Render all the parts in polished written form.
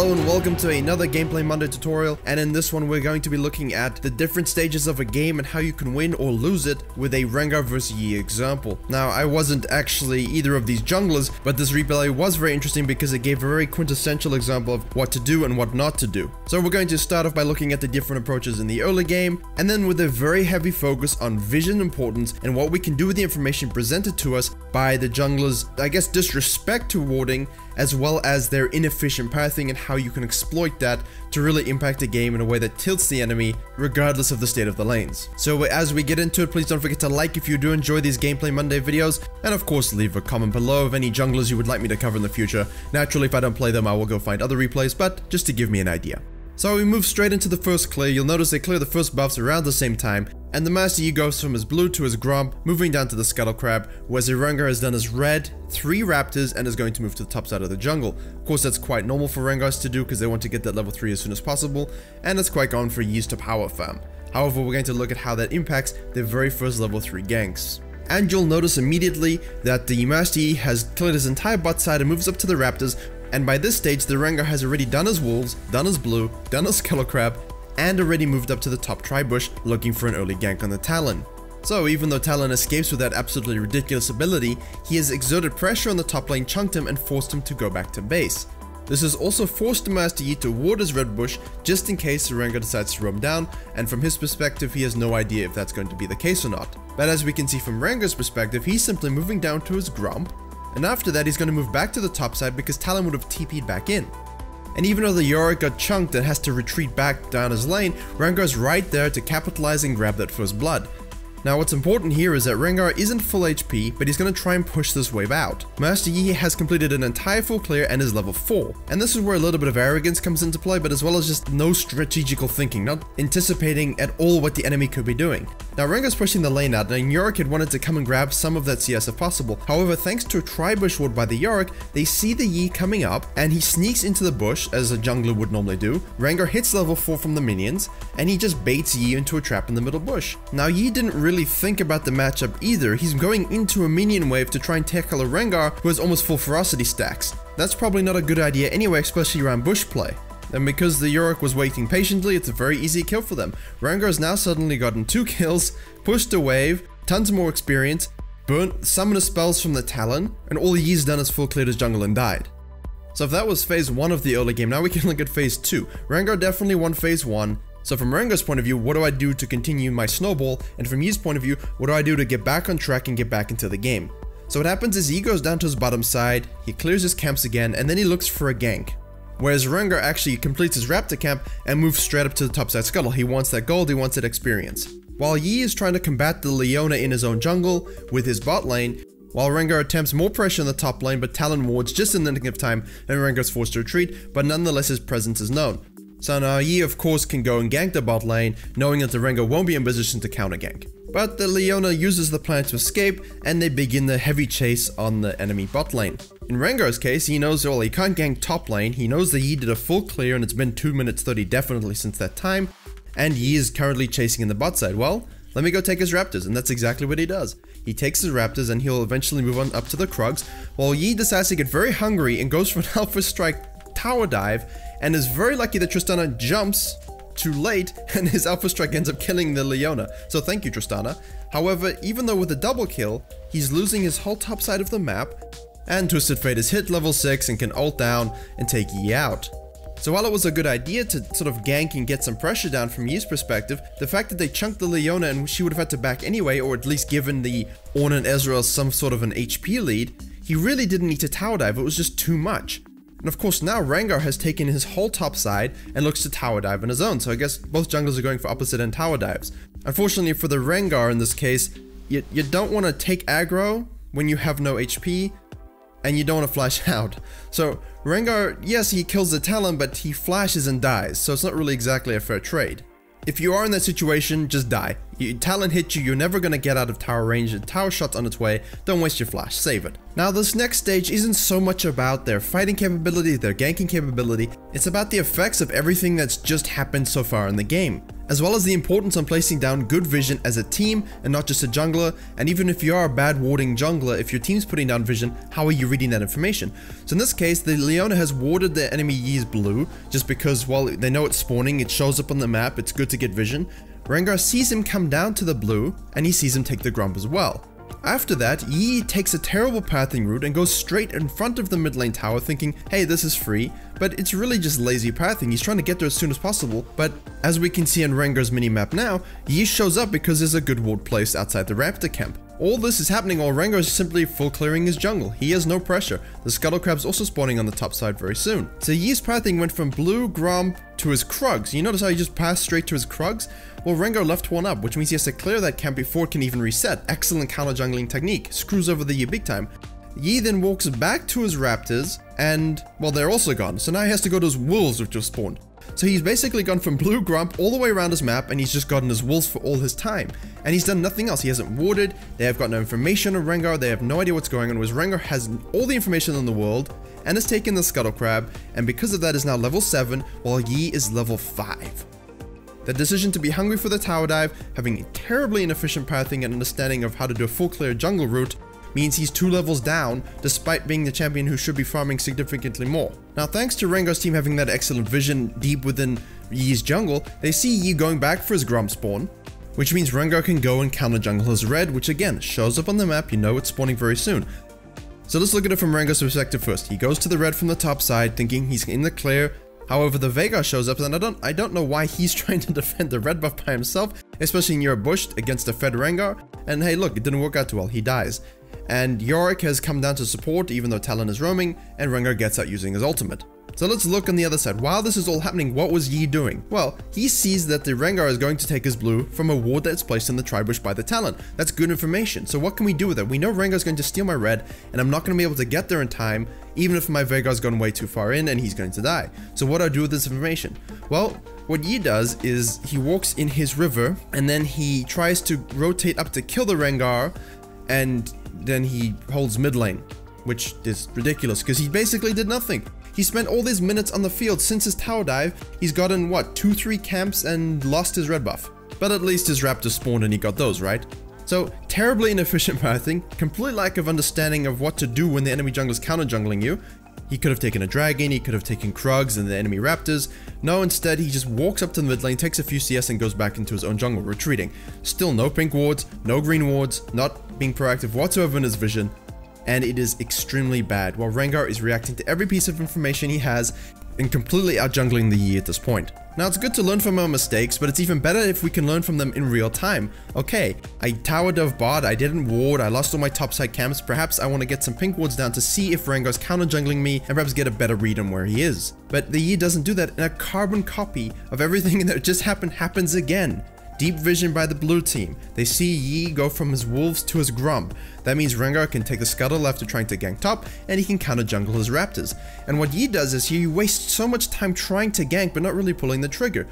Hello and welcome to another Gameplay Monday tutorial, and in this one we're going to be looking at the different stages of a game and how you can win or lose it with a Rengar vs Yi example. Now, I wasn't actually either of these junglers, but this replay was very interesting because it gave a very quintessential example of what to do and what not to do. So we're going to start off by looking at the different approaches in the early game, and then with a very heavy focus on vision importance and what we can do with the information presented to us by the junglers, I guess, disrespect to warding, as well as their inefficient pathing and how you can exploit that to really impact the game in a way that tilts the enemy regardless of the state of the lanes. So as we get into it, please don't forget to like if you do enjoy these Gameplay Monday videos, and of course leave a comment below of any junglers you would like me to cover in the future. Naturally, if I don't play them, I will go find other replays, but just to give me an idea. So we move straight into the first clear. You'll notice they clear the first buffs around the same time, and the Master Yi goes from his blue to his Gromp, moving down to the Scuttle Crab, whereas Rengar has done his red, 3 Raptors, and is going to move to the top side of the jungle. Of course, that's quite normal for Rengars to do because they want to get that level 3 as soon as possible, and it's quite common for Yis to power farm. However, we're going to look at how that impacts their very first level 3 ganks. And you'll notice immediately that the Master Yi has cleared his entire bot side and moves up to the Raptors, and by this stage the Rengar has already done his wolves, done his blue, done his Scuttle Crab, and already moved up to the top tri-bush looking for an early gank on the Talon. So even though Talon escapes with that absolutely ridiculous ability, he has exerted pressure on the top lane, chunked him, and forced him to go back to base. This has also forced the Master Yi to ward his red bush just in case the Rengar decides to roam down, and from his perspective he has no idea if that's going to be the case or not. But as we can see from Rengar's perspective, he's simply moving down to his Gromp, and after that he's going to move back to the top side because Talon would have TP'd back in. And even though the Yorick got chunked and has to retreat back down his lane, Rengar's right there to capitalize and grab that first blood. Now what's important here is that Rengar isn't full HP, but he's going to try and push this wave out. Master Yi has completed an entire full clear and is level 4. And this is where a little bit of arrogance comes into play, but as well as just no strategical thinking, not anticipating at all what the enemy could be doing. Now Rengar's pushing the lane out, and Yorick had wanted to come and grab some of that CS if possible. However, thanks to a tri-bush ward by the Yorick, they see the Yi coming up, and he sneaks into the bush as a jungler would normally do. Rengar hits level 4 from the minions, and he just baits Yi into a trap in the middle bush. Now Yi didn't really think about the matchup either. He's going into a minion wave to try and tackle a Rengar who has almost full ferocity stacks. That's probably not a good idea anyway, especially around bush play. And because the Yorick was waiting patiently, it's a very easy kill for them. Rengar has now suddenly gotten 2 kills, pushed a wave, tons more experience, burnt summoner spells from the Talon, and all Yi's done is full cleared his jungle and died. So if that was phase 1 of the early game, now we can look at phase 2. Rengar definitely won phase 1. So from Rengar's point of view, what do I do to continue my snowball? And from Yi's point of view, what do I do to get back on track and get back into the game? So what happens is Yi goes down to his bottom side, he clears his camps again, and then he looks for a gank. Whereas Rengar actually completes his Raptor camp and moves straight up to the top side scuttle. He wants that gold, he wants that experience. While Yi is trying to combat the Leona in his own jungle with his bot lane, while Rengar attempts more pressure in the top lane, but Talon wards just in the nick of time, and Rengar's forced to retreat, but nonetheless his presence is known. So now Yi of course can go and gank the bot lane, knowing that the Rengar won't be in position to counter gank. But the Leona uses the plan to escape, and they begin the heavy chase on the enemy bot lane. In Rengar's case, he knows, well, he can't gank top lane, he knows that Yi did a full clear and it's been 2 minutes 30 definitely since that time, and Yi is currently chasing in the bot side. Well, let me go take his Raptors, and that's exactly what he does. He takes his Raptors and he'll eventually move on up to the Krugs, while Yi decides to get very hungry and goes for an Alpha Strike tower dive, and is very lucky that Tristana jumps too late and his Alpha Strike ends up killing the Leona. So thank you, Tristana. However, even though with a double kill, he's losing his whole top side of the map, and Twisted Fate is hit level 6 and can ult down and take Yi out. So while it was a good idea to sort of gank and get some pressure down from Yi's perspective, the fact that they chunked the Leona and she would have had to back anyway, or at least given the Ornn and Ezreal some sort of an HP lead, he really didn't need to tower dive, it was just too much. And of course now Rengar has taken his whole top side and looks to tower dive on his own, so I guess both junglers are going for opposite end tower dives. Unfortunately for the Rengar in this case, you don't want to take aggro when you have no HP, and you don't want to flash out. So Rengar, yes, he kills the Talon, but he flashes and dies, so it's not really exactly a fair trade. If you are in that situation, just die. Talon hit you, you're never gonna get out of tower range, the tower shot's on its way, don't waste your flash, save it. Now this next stage isn't so much about their fighting capability, their ganking capability, it's about the effects of everything that's just happened so far in the game, as well as the importance on placing down good vision as a team and not just a jungler. And even if you are a bad warding jungler, if your team's putting down vision, how are you reading that information? So in this case, the Leona has warded the enemy Yi's blue just because, well, they know it's spawning, it shows up on the map, it's good to get vision. Rengar sees him come down to the blue and he sees him take the Grump as well. After that, Yi takes a terrible pathing route and goes straight in front of the mid lane tower thinking, hey, this is free, but it's really just lazy pathing. He's trying to get there as soon as possible, but as we can see on Rengar's minimap now, Yi shows up because there's a good ward placed outside the raptor camp. All this is happening while Rengar is simply full clearing his jungle. He has no pressure. The Scuttle Crab's also spawning on the top side very soon. So Yi's pathing went from blue Grump to his Krugs. You notice how he just passed straight to his Krugs? Well, Rengar left one up, which means he has to clear that camp before it can even reset. Excellent counter jungling technique. Screws over the Yi big time. Yi then walks back to his Raptors and, well, they're also gone. So now he has to go to his Wolves, which have spawned. So he's basically gone from blue Grump all the way around his map and he's just gotten his wolves for all his time. And he's done nothing else. He hasn't warded, they have got no information on Rengar, they have no idea what's going on, whereas Rengar has all the information in the world and has taken the Scuttle Crab, and because of that is now level 7 while Yi is level 5. The decision to be hungry for the tower dive, having terribly inefficient pathing and understanding of how to do a full clear jungle route, means he's 2 levels down despite being the champion who should be farming significantly more. Now thanks to Rengar's team having that excellent vision deep within Yi's jungle, they see Yi going back for his Grump spawn, which means Rengar can go and counter jungle his red, which again shows up on the map, you know it's spawning very soon. So let's look at it from Rengar's perspective first. He goes to the red from the top side thinking he's in the clear. However, the Veigar shows up and I don't know why he's trying to defend the red buff by himself, especially near a bush against a fed Rengar. And hey look, it didn't work out too well, he dies. And Yorick has come down to support even though Talon is roaming, and Rengar gets out using his ultimate. So let's look on the other side. While this is all happening, what was Yi doing? Well, he sees that the Rengar is going to take his blue from a ward that's placed in the tri-bush by the Talon. That's good information. So what can we do with it? We know Rengar is going to steal my red, and I'm not going to be able to get there in time, even if my Veigar's gone way too far in and he's going to die. So what do I do with this information? Well, what Yi does is he walks in his river, and then he tries to rotate up to kill the Rengar, and then he holds mid lane, which is ridiculous because he basically did nothing. He spent all these minutes on the field since his tower dive. He's gotten what, 2-3 camps and lost his red buff. But at least his raptors spawned and he got those, right? So terribly inefficient pathing, complete lack of understanding of what to do when the enemy jungler's counter jungling you. He could have taken a dragon, he could have taken Krugs and the enemy raptors. No, instead he just walks up to the mid lane, takes a few CS and goes back into his own jungle, retreating. Still no pink wards, no green wards, not being proactive whatsoever in his vision. And it is extremely bad, while Rengar is reacting to every piece of information he has and completely out-jungling the Yi at this point. Now it's good to learn from our mistakes, but it's even better if we can learn from them in real time. Okay, I tower dove bot, I didn't ward, I lost all my topside camps, perhaps I want to get some pink wards down to see if Rengar's counter-jungling me and perhaps get a better read on where he is. But the Yi doesn't do that, and a carbon copy of everything that just happened happens again. Deep vision by the blue team. They see Yi go from his wolves to his Grump. That means Rengar can take the Scuttle after trying to gank top, and he can counter jungle his raptors. And what Yi does is he wastes so much time trying to gank but not really pulling the trigger.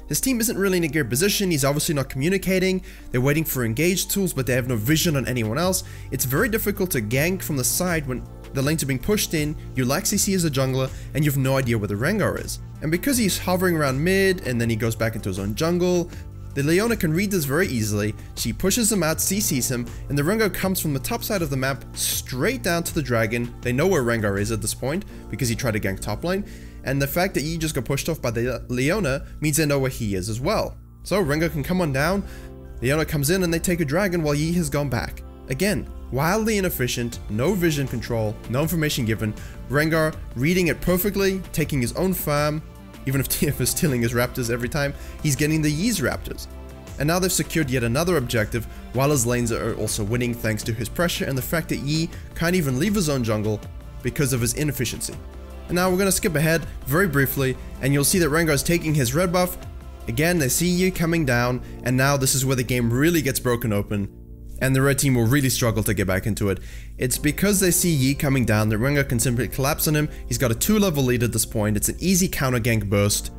His team isn't really in a geared position, he's obviously not communicating, they're waiting for engage tools but they have no vision on anyone else. It's very difficult to gank from the side when the lanes are being pushed in, you lack CC as a jungler, and you have no idea where the Rengar is. And because he's hovering around mid and then he goes back into his own jungle, the Leona can read this very easily. She pushes him out, CCs him, and the Rengar comes from the top side of the map straight down to the dragon. They know where Rengar is at this point because he tried to gank top lane, and the fact that Yi just got pushed off by the Leona means they know where he is as well. So Rengar can come on down, Leona comes in and they take a dragon while Yi has gone back. Again, wildly inefficient, no vision control, no information given, Rengar reading it perfectly, taking his own farm. Even if TF is stealing his raptors every time, he's getting the Yi's raptors. And now they've secured yet another objective, while his lanes are also winning thanks to his pressure and the fact that Yi can't even leave his own jungle because of his inefficiency. And now we're going to skip ahead very briefly, and you'll see that Rengar is taking his red buff. Again, they see Yi coming down, and now this is where the game really gets broken open, and the red team will really struggle to get back into it. It's because they see Yi coming down that Rengar can simply collapse on him. He's got a 2-level lead at this point, it's an easy counter gank burst,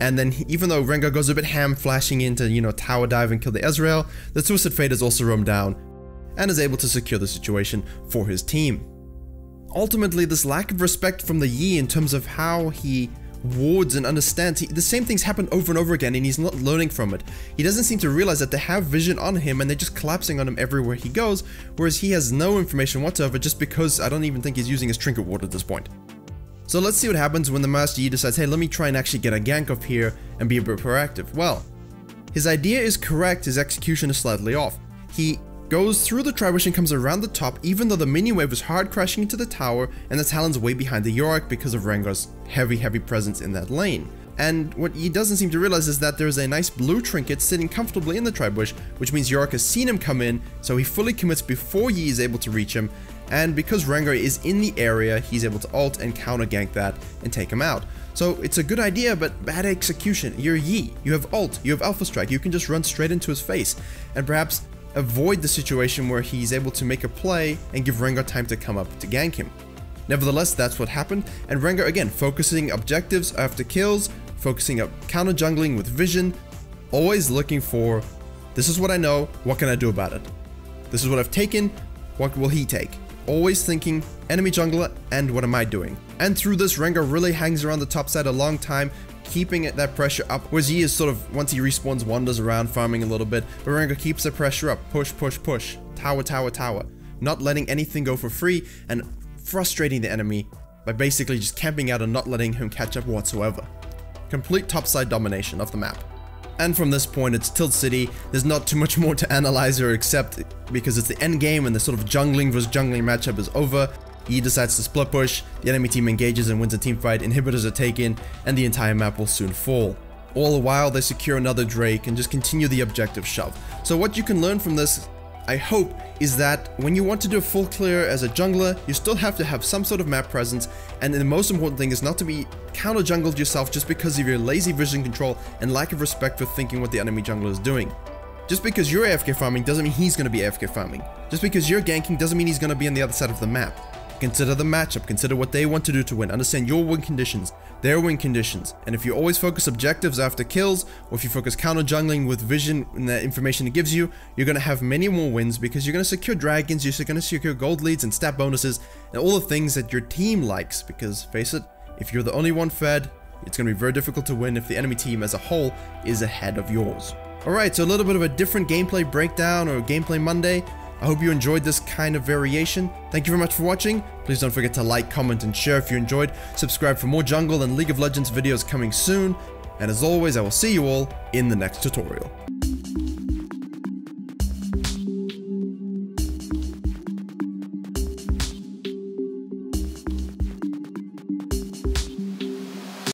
And then even though Rengar goes a bit ham, flashing into, you know, tower dive and kill the Ezreal, the Twisted Fate has also roamed down and is able to secure the situation for his team. Ultimately, this lack of respect from the Yi in terms of how he wards and understands, the same things happen over and over again and he's not learning from it. He doesn't seem to realize that they have vision on him and they're just collapsing on him everywhere he goes, whereas he has no information whatsoever just because I don't even think he's using his trinket ward at this point. So let's see what happens when the Master Yi decides, hey, let me try and actually get a gank off here and be a bit proactive. Well, his idea is correct, his execution is slightly off. He goes through the Tribush and comes around the top even though the minion wave is hard crashing into the tower and the Talon's way behind the Yorick because of Rengar's heavy presence in that lane. And what he doesn't seem to realize is that there is a nice blue trinket sitting comfortably in the Tribush, which means Yorick has seen him come in, so he fully commits before Yi is able to reach him, and because Rengar is in the area, he's able to ult and counter gank that and take him out. So it's a good idea, but bad execution. You're Yi, you have ult, you have Alpha Strike, you can just run straight into his face, and perhaps avoid the situation where he's able to make a play and give Rengar time to come up to gank him. Nevertheless, that's what happened, and Rengar again focusing objectives after kills, focusing up counter jungling with vision, always looking for, this is what I know, what can I do about it? This is what I've taken, what will he take? Always thinking enemy jungler and what am I doing? And through this, Rengar really hangs around the top side a long time, keeping that pressure up, whereas he is sort of, once he respawns, wanders around farming a little bit, but Rengar keeps the pressure up, push, tower, not letting anything go for free and frustrating the enemy by basically just camping out and not letting him catch up whatsoever. Complete topside domination of the map. And from this point, it's Tilt City. There's not too much more to analyze or accept because it's the end game and the sort of jungling versus jungling matchup is over. He decides to split push, the enemy team engages and wins a team fight, inhibitors are taken, and the entire map will soon fall. All the while, they secure another Drake and just continue the objective shove. So what you can learn from this, I hope, is that when you want to do a full clear as a jungler, you still have to have some sort of map presence, and the most important thing is not to be counter jungled yourself just because of your lazy vision control and lack of respect for thinking what the enemy jungler is doing. Just because you're AFK farming doesn't mean he's going to be AFK farming. Just because you're ganking doesn't mean he's going to be on the other side of the map. Consider the matchup, consider what they want to do to win, understand your win conditions, their win conditions, and if you always focus objectives after kills, or if you focus counter jungling with vision and the information it gives you, you're going to have many more wins because you're going to secure dragons, you're going to secure gold leads and stat bonuses, and all the things that your team likes, because face it, if you're the only one fed, it's going to be very difficult to win if the enemy team as a whole is ahead of yours. Alright, so a little bit of a different gameplay breakdown or gameplay Monday. I hope you enjoyed this kind of variation. Thank you very much for watching. Please don't forget to like, comment, and share if you enjoyed. Subscribe for more Jungle and League of Legends videos coming soon. And as always, I will see you all in the next tutorial.